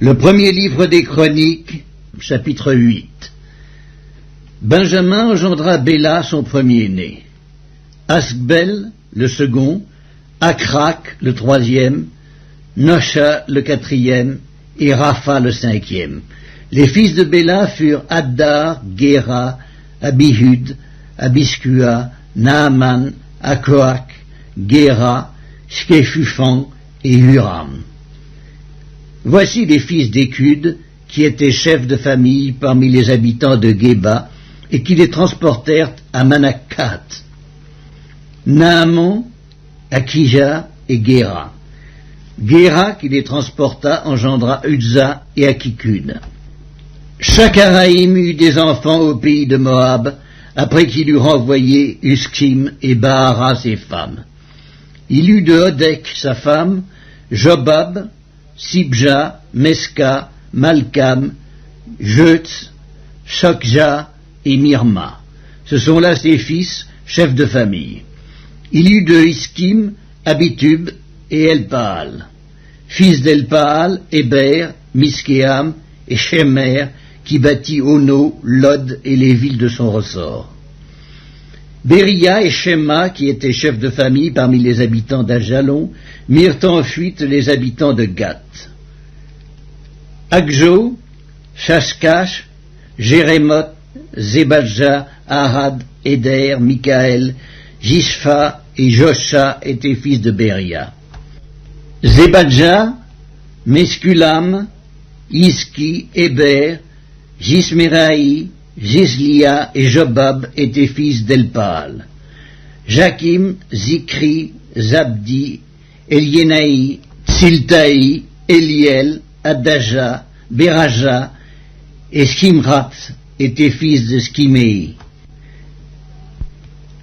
Le premier livre des Chroniques, chapitre 8. Benjamin engendra Béla, son premier-né, Asbel, le second, Akrak, le troisième, Nosha, le quatrième, et Rapha, le cinquième. Les fils de Béla furent Addar, Géra, Abihud, Abiskua, Naaman, Akoak, Géra, Shkefufan et Huram. Voici les fils d'Écud, qui étaient chefs de famille parmi les habitants de Géba, et qui les transportèrent à Manakkat. Naaman, Akija et Géra. Géra, qui les transporta, engendra Uzza et Akikud. Shakaraïm eut des enfants au pays de Moab, après qu'il eut renvoyé Uskim et Bahara ses femmes. Il eut de Odek sa femme, Jobab, Sibja, Meska, Malkam, Jeutz, Shokja et Mirma. Ce sont là ses fils, chefs de famille. Il eut de Iskim, Abitub et Elpaal. Fils d'Elpaal, Héber, Miskéam et Shemer, qui bâtit Ono, Lod et les villes de son ressort. Béria et Shema, qui étaient chefs de famille parmi les habitants d'Ajalon, mirent en fuite les habitants de Gath. Akjo, Shashkash, Jérémoth, Zébadja, Arad, Éder, Mikaël, Jishpha et Josha étaient fils de Béria. Zébadja, Meskulam, Iski, Héber, Jismeraï, Jislia et Jobab étaient fils d'Elpaal. Jakim, Zikri, Zabdi, Eliénaï, Tsiltaï, Eliel, Adaja, Beraja et Skimrat étaient fils de Skiméi.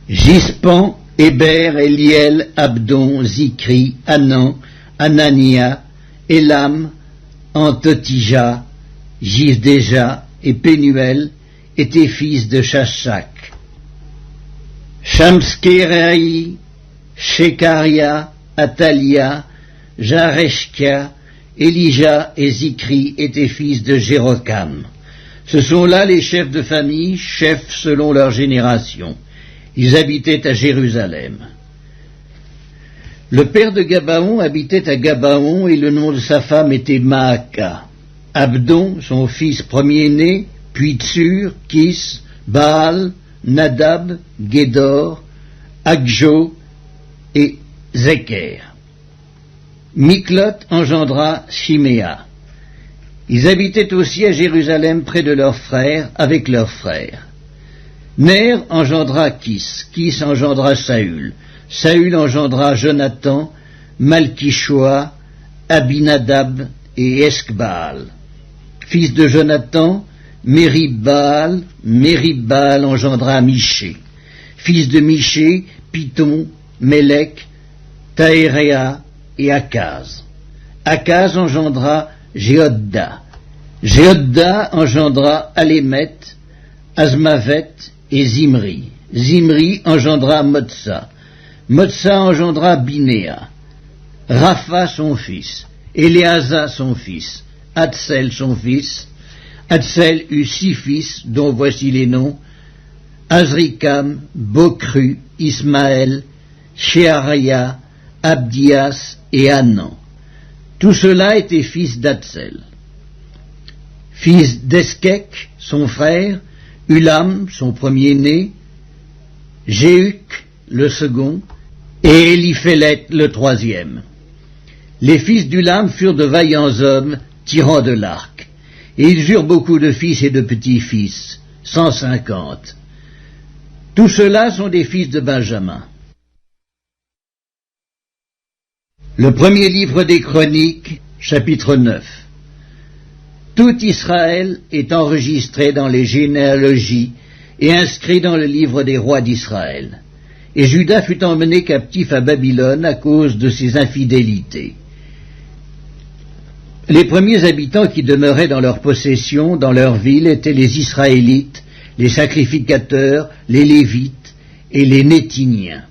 Gispan, Héber, Eliel, Abdon, Zikri, Anan, Anania, Elam, Antotija, Gisdeja et Pénuel étaient fils de Shashak. Shamskeraï, Shekaria, Atalia, Jareshkia, Elija et Zikri étaient fils de Jérokam. Ce sont là les chefs de famille, chefs selon leur génération. Ils habitaient à Jérusalem. Le père de Gabaon habitait à Gabaon et le nom de sa femme était Maaka. Abdon, son fils premier-né, puis Tsur, Kis, Baal, Nadab, Gédor, Akjo et Zeker. Miklot engendra Shiméa. Ils habitaient aussi à Jérusalem près de leurs frères, avec leurs frères. Ner engendra Kis, Kis engendra Saül, Saül engendra Jonathan, Malkishoa, Abinadab et Eskbaal. Fils de Jonathan, Méribbaal, Méribbaal engendra Miché. Fils de Miché, Piton, Mélec, Taéréa et Akaz. Akaz engendra Jéhodda. Jéhodda engendra Alémet, Azmavet et Zimri. Zimri engendra Motsa. Motsa engendra Binéa. Rapha son fils. Éléasa son fils. Hatsel son fils. Hatsel eut 6 fils, dont voici les noms: Azrikam, Bokru, Ismaël, Sheharia, Abdias et Hanan. Tout cela étaient fils d'Hatsel. Fils d'Eskek, son frère, Ulam, son premier-né, Jéhuc, le second, et Éliphélet, le troisième. Les fils d'Ulam furent de vaillants hommes, tirant de l'arc, et ils eurent beaucoup de fils et de petits-fils, 150. Tous ceux-là sont des fils de Benjamin. Le premier livre des Chroniques, chapitre 9. Tout Israël est enregistré dans les généalogies et inscrit dans le livre des rois d'Israël. Et Juda fut emmené captif à Babylone à cause de ses infidélités. Les premiers habitants qui demeuraient dans leur possession, dans leur ville, étaient les Israélites, les sacrificateurs, les Lévites et les Nétiniens.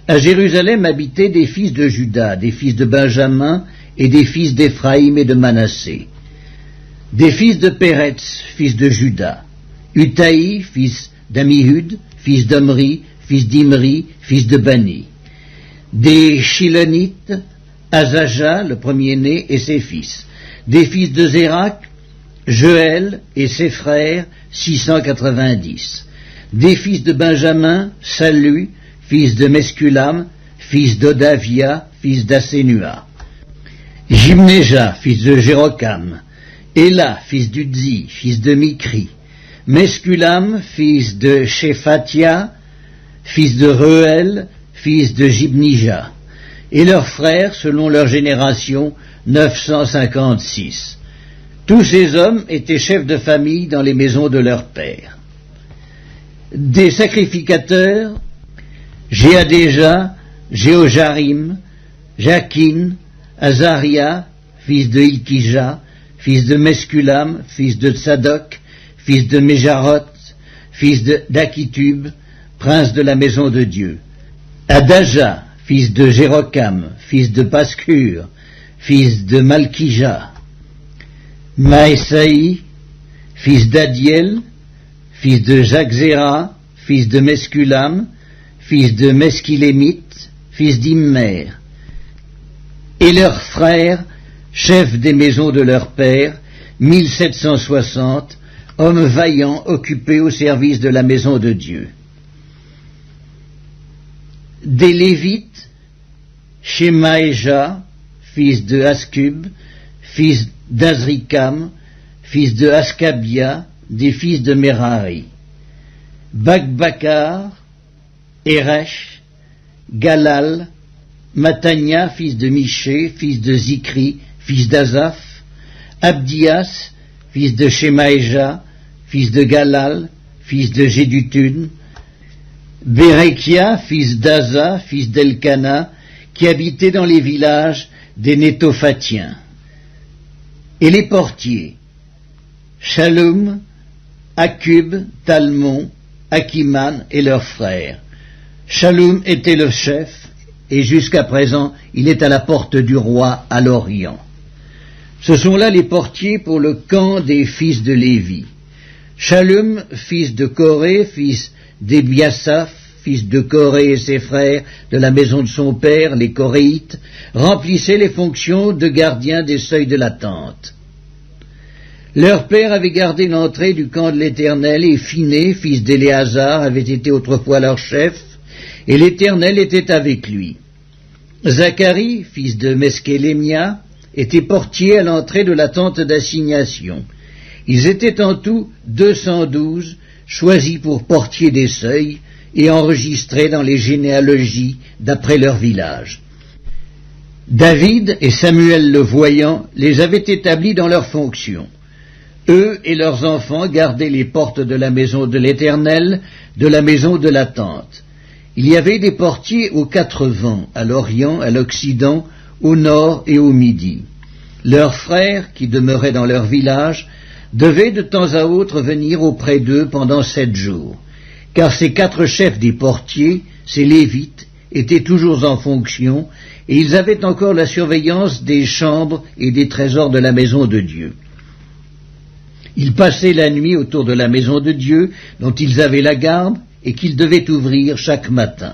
À Jérusalem habitaient des fils de Juda, des fils de Benjamin et des fils d'Éphraïm et de Manassé. Des fils de Péretz, fils de Juda, Utaï, fils d'Amihud, fils d'Omri, fils d'Imri, fils de Bani. Des Shilonites, Azaja, le premier-né, et ses fils. Des fils de Zérak, Joël et ses frères, 690. Des fils de Benjamin, Sallu, fils de Mesculam, fils d'Odavia, fils d'Assénua. Jimnéja, fils de Jérocam, Éla, fils d'Udzi, fils de Mikri, Mesculam, fils de Shephatia, fils de Reuel, fils de Jibnija, et leurs frères, selon leur génération, 956. Tous ces hommes étaient chefs de famille dans les maisons de leurs pères. Des sacrificateurs, Jéadéja, Jéhojarim, Jakin, Azaria, fils de Ilkija, fils de Mesculam, fils de Tsadok, fils de Méjaroth, fils d'Akitub, prince de la maison de Dieu. Adaja, fils de Jérocam, fils de Pascur, fils de Malkija. Maësaï, fils d'Adiel, fils de Jaczéra, fils de Mesculam, fils de Mesquilémite, fils d'Immer. Et leurs frères, chefs des maisons de leur père, 1760, hommes vaillants occupés au service de la maison de Dieu. Des Lévites, Shemaéja, fils de Askub, fils d'Azrikam, fils de Askabia, des fils de Merari. Bakbakar, Eresh, Galal, Matania, fils de Miché, fils de Zikri, fils d'Azaph, Abdias, fils de Shemaéja, fils de Galal, fils de Jédutun, Bérekia, fils d'Aza, fils d'Elkana, qui habitait dans les villages des Nétophatiens. Et les portiers, Shallum, Akub, Talmon, Akiman et leurs frères. Shallum était le chef, et jusqu'à présent, il est à la porte du roi à l'Orient. Ce sont là les portiers pour le camp des fils de Lévi. Shallum, fils de Coré, fils d'Ebiasaph, fils de Coré et ses frères, de la maison de son père, les Coréites, remplissait les fonctions de gardien des seuils de la tente. Leur père avait gardé l'entrée du camp de l'Éternel, et Phiné, fils d'Éléazar, avait été autrefois leur chef, et l'Éternel était avec lui. Zacharie, fils de Meskélémia, était portier à l'entrée de la tente d'assignation. Ils étaient en tout 212, choisis pour portier des seuils, et enregistrés dans les généalogies d'après leur village. David et Samuel le voyant les avaient établis dans leurs fonctions. Eux et leurs enfants gardaient les portes de la maison de l'Éternel, de la maison de la tente. Il y avait des portiers aux 4 vents, à l'Orient, à l'Occident, au Nord et au Midi. Leurs frères, qui demeuraient dans leur village, devaient de temps à autre venir auprès d'eux pendant 7 jours, car ces 4 chefs des portiers, ces Lévites, étaient toujours en fonction, et ils avaient encore la surveillance des chambres et des trésors de la maison de Dieu. Ils passaient la nuit autour de la maison de Dieu, dont ils avaient la garde, et qu'ils devaient ouvrir chaque matin.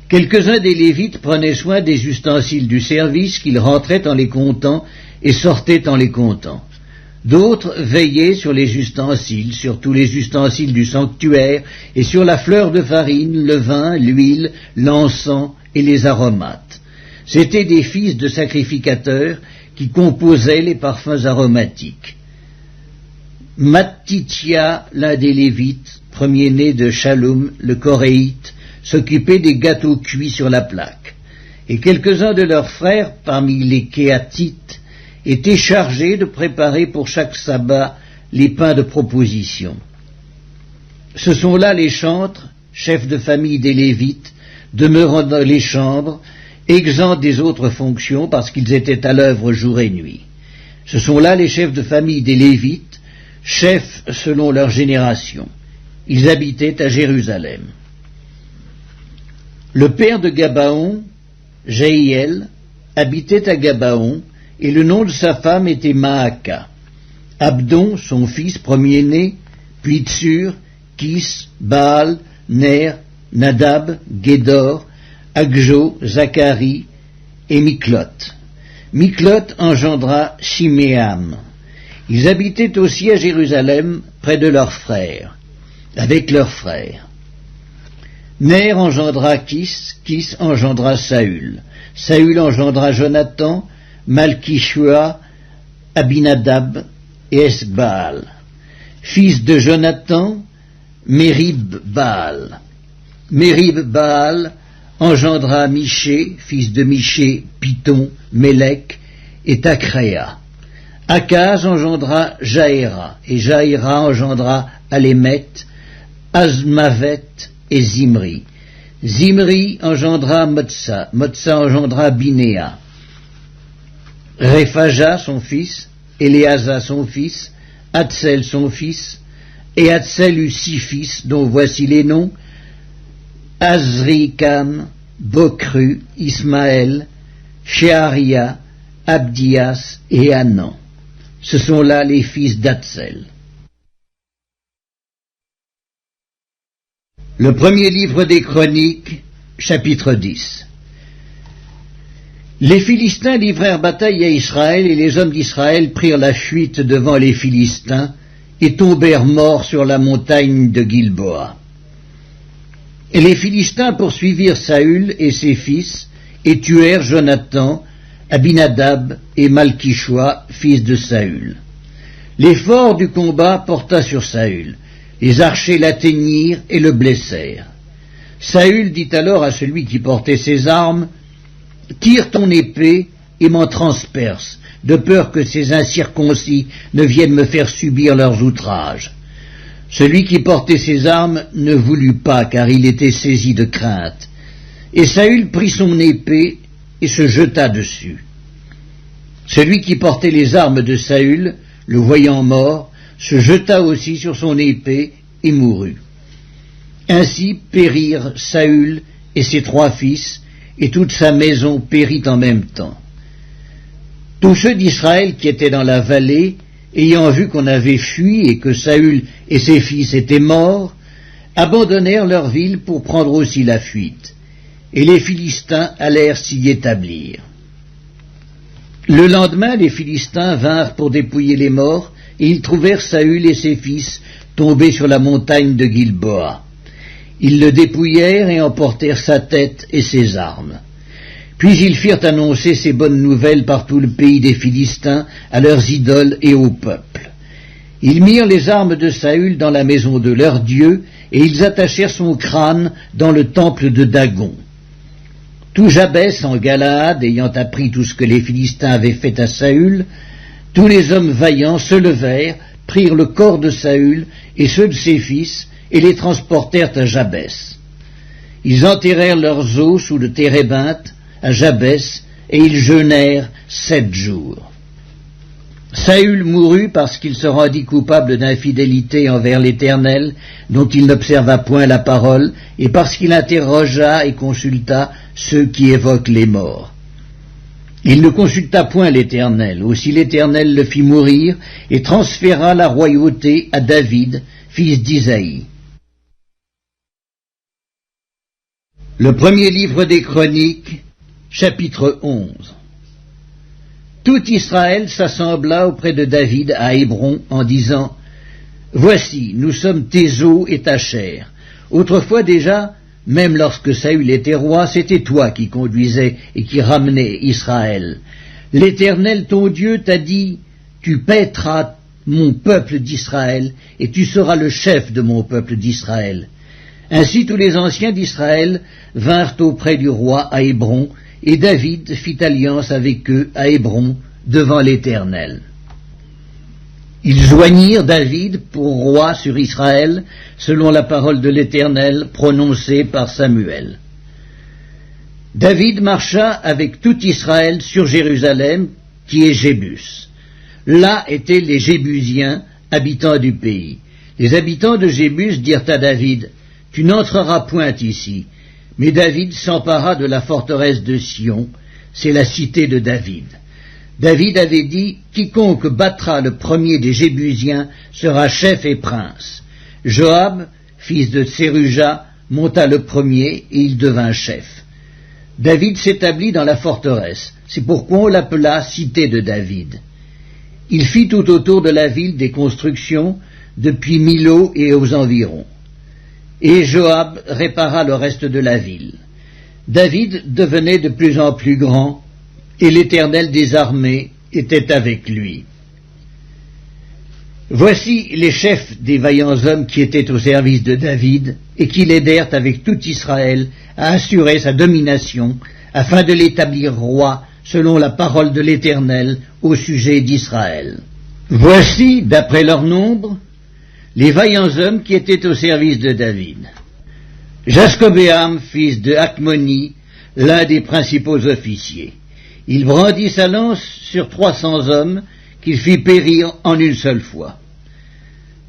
Quelques-uns des Lévites prenaient soin des ustensiles du service, qu'ils rentraient en les comptant et sortaient en les comptant. D'autres veillaient sur les ustensiles, sur tous les ustensiles du sanctuaire, et sur la fleur de farine, le vin, l'huile, l'encens et les aromates. C'étaient des fils de sacrificateurs qui composaient les parfums aromatiques. Mattitia, l'un des Lévites, premier-né de Shallum, le Coréite, s'occupait des gâteaux cuits sur la plaque. Et quelques-uns de leurs frères, parmi les Kéatites, étaient chargés de préparer pour chaque sabbat les pains de proposition. Ce sont là les chantres, chefs de famille des Lévites, demeurant dans les chambres, exempts des autres fonctions parce qu'ils étaient à l'œuvre jour et nuit. Ce sont là les chefs de famille des Lévites, chefs selon leur génération. Ils habitaient à Jérusalem. Le père de Gabaon, Jéhiel, habitait à Gabaon, et le nom de sa femme était Maaka. Abdon, son fils premier-né, puis Tsur, Kis, Baal, Ner, Nadab, Gédor, Agjo, Zacharie et Miklot. Miklot engendra Shiméam. Ils habitaient aussi à Jérusalem, près de leurs frères, avec leurs frères. Ner engendra Kis, Kis engendra Saül. Saül engendra Jonathan, Malkishua, Abinadab et Esbaal. Fils de Jonathan, Mérib-Baal. Mérib-Baal engendra Miché, fils de Miché, Python, Mélec et Takréa. Akaz engendra Jaéra, et Jaéra engendra Alémet, Azmavet et Zimri. Zimri engendra Motsa, Motsa engendra Binéa. Réphaja son fils, Éléasa son fils, Hatsel son fils, et Hatsel eut 6 fils, dont voici les noms: Azrikam, Bokru, Ismaël, Sheharia, Abdias et Hanan. Ce sont là les fils d'Hatsel. Le premier livre des Chroniques, chapitre 10. Les Philistins livrèrent bataille à Israël, et les hommes d'Israël prirent la fuite devant les Philistins, et tombèrent morts sur la montagne de Gilboa. Et les Philistins poursuivirent Saül et ses fils, et tuèrent Jonathan, Abinadab et Malkishua, fils de Saül. L'effort du combat porta sur Saül. Les archers l'atteignirent et le blessèrent. Saül dit alors à celui qui portait ses armes: « Tire ton épée et m'en transperce, de peur que ces incirconcis ne viennent me faire subir leurs outrages. » Celui qui portait ses armes ne voulut pas, car il était saisi de crainte. Et Saül prit son épée et se jeta dessus. Celui qui portait les armes de Saül, le voyant mort, se jeta aussi sur son épée et mourut. Ainsi périrent Saül et ses 3 fils, et toute sa maison périt en même temps. Tous ceux d'Israël qui étaient dans la vallée, ayant vu qu'on avait fui et que Saül et ses fils étaient morts, abandonnèrent leur ville pour prendre aussi la fuite, et les Philistins allèrent s'y établir. Le lendemain, les Philistins vinrent pour dépouiller les morts, et ils trouvèrent Saül et ses fils tombés sur la montagne de Gilboa. Ils le dépouillèrent et emportèrent sa tête et ses armes. Puis ils firent annoncer ces bonnes nouvelles par tout le pays des Philistins à leurs idoles et au peuple. Ils mirent les armes de Saül dans la maison de leur Dieu, et ils attachèrent son crâne dans le temple de Dagon. Tout Jabès en Galaad, ayant appris tout ce que les Philistins avaient fait à Saül, tous les hommes vaillants se levèrent, prirent le corps de Saül et ceux de ses fils, et les transportèrent à Jabès. Ils enterrèrent leurs os sous le térébinthe à Jabès, et ils jeûnèrent 7 jours. Saül mourut parce qu'il se rendit coupable d'infidélité envers l'Éternel, dont il n'observa point la parole, et parce qu'il interrogea et consulta ceux qui évoquent les morts. Il ne consulta point l'Éternel, aussi l'Éternel le fit mourir, et transféra la royauté à David, fils d'Isaïe. Le premier livre des Chroniques, chapitre 11. Tout Israël s'assembla auprès de David à Hébron en disant: « Voici, nous sommes tes os et ta chair. Autrefois déjà, même lorsque Saül était roi, c'était toi qui conduisais et qui ramenais Israël. L'Éternel ton Dieu t'a dit: tu paîtras mon peuple d'Israël et tu seras le chef de mon peuple d'Israël. » Ainsi tous les anciens d'Israël vinrent auprès du roi à Hébron, et David fit alliance avec eux à Hébron devant l'Éternel. Ils joignirent David pour roi sur Israël, selon la parole de l'Éternel prononcée par Samuel. David marcha avec tout Israël sur Jérusalem, qui est Jébus. Là étaient les Jébusiens, habitants du pays. Les habitants de Jébus dirent à David: « Tu n'entreras point ici. » Mais David s'empara de la forteresse de Sion, c'est la cité de David. David avait dit « Quiconque battra le premier des Jébusiens sera chef et prince ». Joab, fils de Tseruja, monta le premier et il devint chef. David s'établit dans la forteresse, c'est pourquoi on l'appela cité de David. Il fit tout autour de la ville des constructions, depuis Milo et aux environs. Et Joab répara le reste de la ville. David devenait de plus en plus grand, et l'Éternel des armées était avec lui. Voici les chefs des vaillants hommes qui étaient au service de David, et qui l'aidèrent avec tout Israël à assurer sa domination, afin de l'établir roi selon la parole de l'Éternel au sujet d'Israël. Voici, d'après leur nombre, les vaillants hommes qui étaient au service de David. Jascobéam, fils de Acmoni, l'un des principaux officiers. Il brandit sa lance sur 300 hommes qu'il fit périr en une seule fois.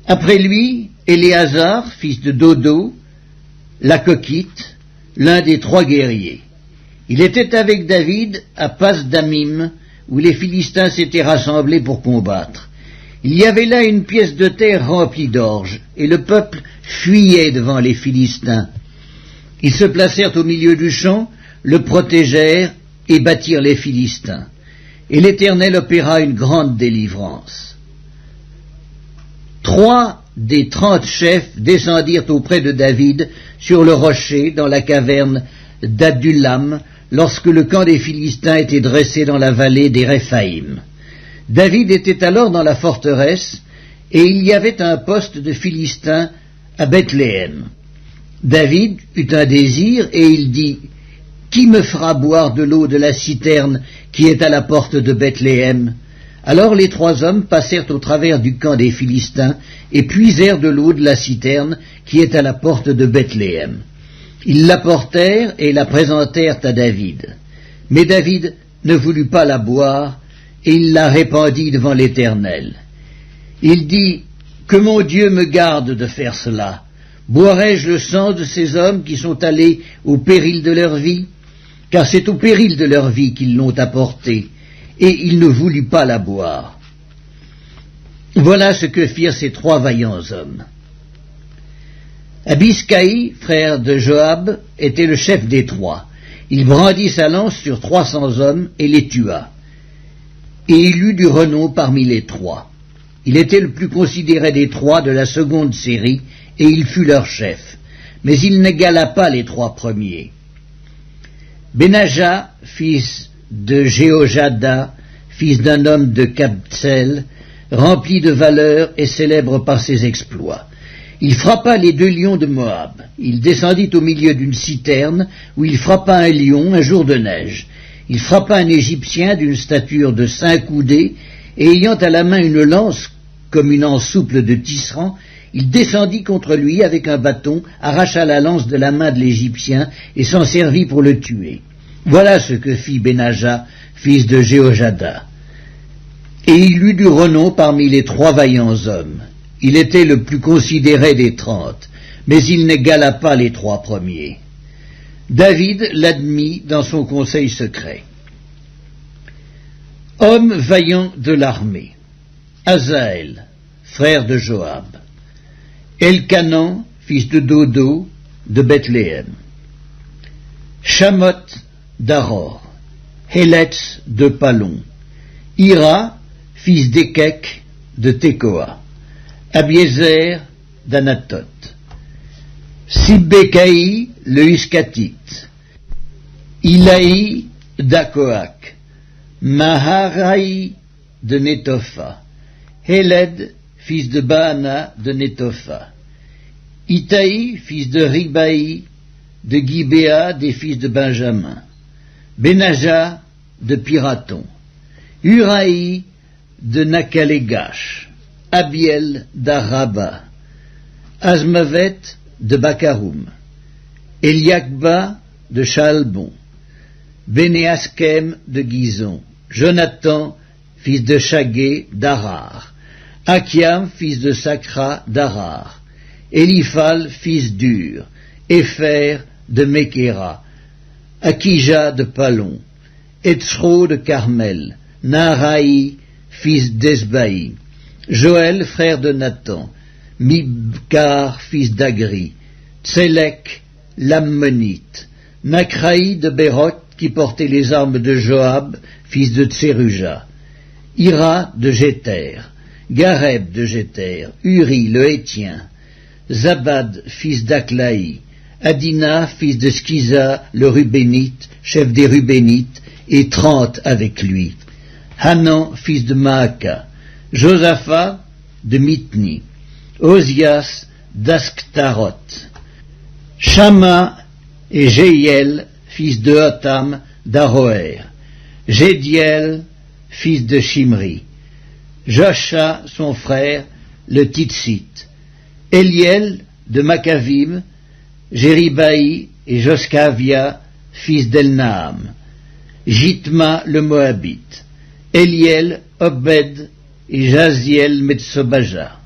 Après lui, Éléazar, fils de Dodo, l'Akokite, l'un des 3 guerriers. Il était avec David à Pas-Damim, où les Philistins s'étaient rassemblés pour combattre. Il y avait là une pièce de terre remplie d'orge, et le peuple fuyait devant les Philistins. Ils se placèrent au milieu du champ, le protégèrent et battirent les Philistins. Et l'Éternel opéra une grande délivrance. 3 des 30 chefs descendirent auprès de David sur le rocher dans la caverne d'Adullam, lorsque le camp des Philistins était dressé dans la vallée des Réphaïm. David était alors dans la forteresse, et il y avait un poste de Philistins à Bethléem. David eut un désir, et il dit « Qui me fera boire de l'eau de la citerne qui est à la porte de Bethléem ?» Alors les 3 hommes passèrent au travers du camp des Philistins, et puisèrent de l'eau de la citerne qui est à la porte de Bethléem. Ils l'apportèrent et la présentèrent à David. Mais David ne voulut pas la boire, et il la répandit devant l'Éternel. Il dit, « Que mon Dieu me garde de faire cela. Boirai-je le sang de ces hommes qui sont allés au péril de leur vie? Car c'est au péril de leur vie qu'ils l'ont apportée, et il ne voulut pas la boire. » Voilà ce que firent ces 3 vaillants hommes. Abiscaï, frère de Joab, était le chef des 3. Il brandit sa lance sur 300 hommes et les tua. Et il eut du renom parmi les 3. Il était le plus considéré des 3 de la seconde série, et il fut leur chef. Mais il n'égala pas les 3 premiers. Benaja, fils de Jéhojada, fils d'un homme de Kabtsel, rempli de valeur et célèbre par ses exploits. Il frappa les 2 lions de Moab. Il descendit au milieu d'une citerne, où il frappa un lion un jour de neige. Il frappa un Égyptien d'une stature de 5 coudées, et ayant à la main une lance comme une anse souple de tisserand, il descendit contre lui avec un bâton, arracha la lance de la main de l'Égyptien, et s'en servit pour le tuer. Voilà ce que fit Benaja, fils de Jéhojada. Et il eut du renom parmi les 3 vaillants hommes. Il était le plus considéré des 30, mais il n'égala pas les 3 premiers. David l'admit dans son conseil secret. Homme vaillant de l'armée. Azaël, frère de Joab. Elkanan, fils de Dodo, de Bethléem. Shamoth d'Aror. Héletz de Palon. Ira, fils d'Ekek, de Tekoa. Abiezer d'Anatoth. Sibbecaï, le Huskatite. Ilaï d'Akoak. Maharaï de Netopha. Héled, fils de Baana de Netopha. Itaï, fils de Ribaï, de Gibéa, des fils de Benjamin. Benaja, de Piraton. Uraï, de Nakalegash. Abiel, d'Araba. Azmavet, de Bakaroum. Eliakba, de Chalbon. Bénéaskem, de Gizon. Jonathan, fils de Chagué, d'Arar. Akiam, fils de Sakra, d'Arar. Eliphal, fils d'Ur. Épher, de Mékéra. Akija, de Palon. Etzro de Carmel, Naharaï, fils d'Esbaï, Joël, frère de Nathan, Mibkar, fils d'Agri, Tsélek, l'Ammonite, Nachraï de Béroth, qui portait les armes de Joab, fils de Tseruja, Ira de Jéter, Gareb de Jéter, Uri le Hétien, Zabad, fils d'Aklaï, Adina, fils de Skiza, le Rubénite, chef des Rubénites, et 30 avec lui, Hanan, fils de Maaka, Josaphat de Mitni, Ozias d'Asktaroth, Shama et Jéhiel, fils de Hotam d'Aroer, Jédiel, fils de Shimri, Josha, son frère, le Titsite, Eliel de Makavim, Jéribaï et Joskavia, fils d'Elnaam, Jitma le Moabite, Eliel, Obed et Jaziel Metsobaja.